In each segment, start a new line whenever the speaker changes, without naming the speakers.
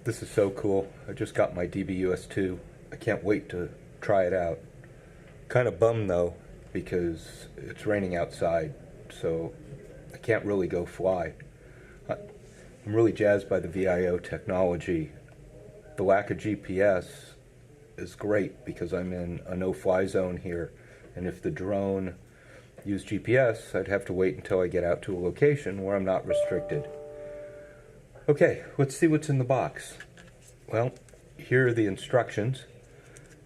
This is so cool. I just got my DBUS2. I can't wait to try it out. Kind of bummed though, because it's raining outside, so I can't really go fly. I'm really jazzed by the VIO technology. The lack of GPS is great because I'm in a no-fly zone here, and if the drone used GPS, I'd have to wait until I get out to a location where I'm not restricted. Okay, let's see what's in the box. Well, here are the instructions.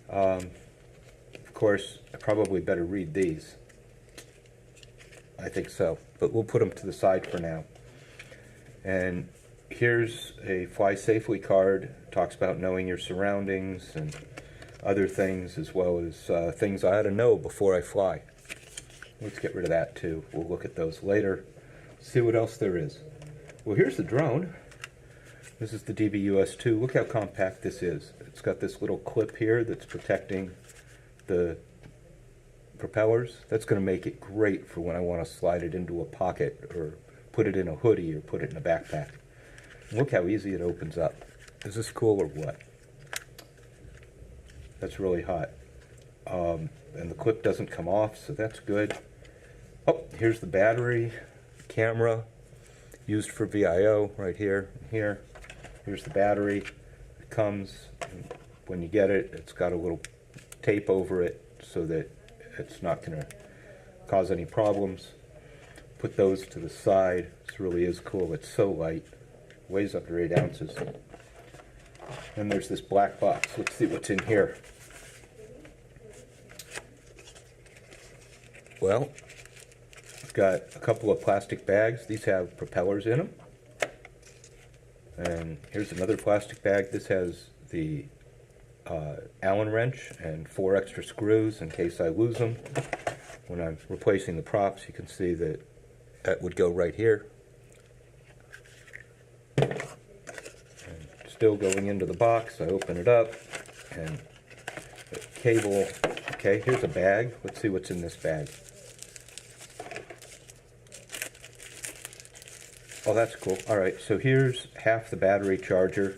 Of course, I probably better read these. I think so, but we'll put them to the side for now. And here's a Fly Safely card. It talks about knowing your surroundings and other things, as well as things I ought to know before I fly. Let's get rid of that too. We'll look at those later. See what else there is. Well, here's the drone. This is the DBUS2. Look how compact this is. It's got this little clip here that's protecting the propellers. That's going to make it great for when I want to slide it into a pocket or put it in a hoodie or put it in a backpack. Look how easy it opens up. Is this cool or what? That's really hot. And the clip doesn't come off, so that's good. Oh, here's the battery, camera, used for VIO right here and here. Here's the battery. It comes, when you get it, it's got a little tape over it so that it's not going to cause any problems. Put those to the side. This really is cool. It's so light. Weighs under 8 ounces. And there's this black box. Let's see what's in here. Well, I've got a couple of plastic bags. These have propellers in them. And here's another plastic bag. This has the Allen wrench and 4 extra screws in case I lose them. When I'm replacing the props, you can see that that would go right here. And still going into the box, I open it up and the cable. Okay, here's a bag. Let's see what's in this bag. Oh, that's cool. Alright, so here's half the battery charger,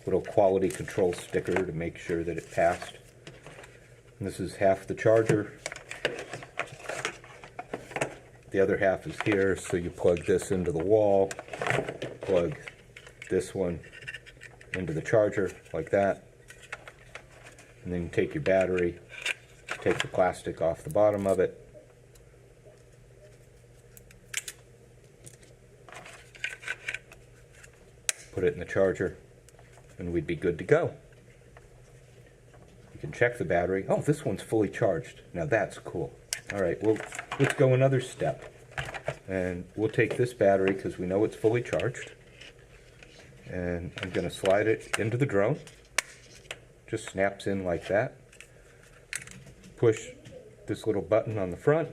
little quality control sticker to make sure that it passed. And this is half the charger. The other half is here, so you plug this into the wall, plug this one into the charger, like that. And then you take your battery, take the plastic off the bottom of it. Put it in the charger, and we'd be good to go. You can check the battery. Oh, this one's fully charged. Now that's cool. All right, well, let's go another step. And we'll take this battery because we know it's fully charged. And I'm going to slide it into the drone. Just snaps in like that. Push this little button on the front.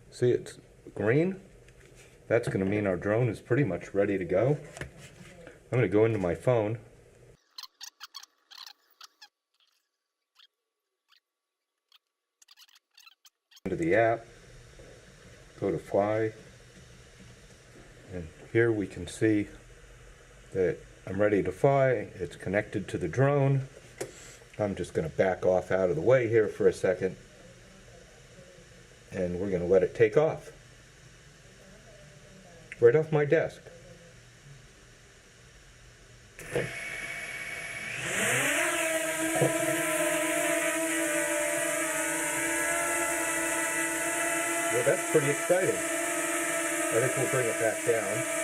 See, it's green. That's going to mean our drone is pretty much ready to go. I'm going to go into my phone. Into the app. Go to Fly. And here we can see that I'm ready to fly. It's connected to the drone. I'm just going to back off out of the way here for a second. And we're going to let it take off. Right off my desk. Well, that's pretty exciting. I think we'll bring it back down.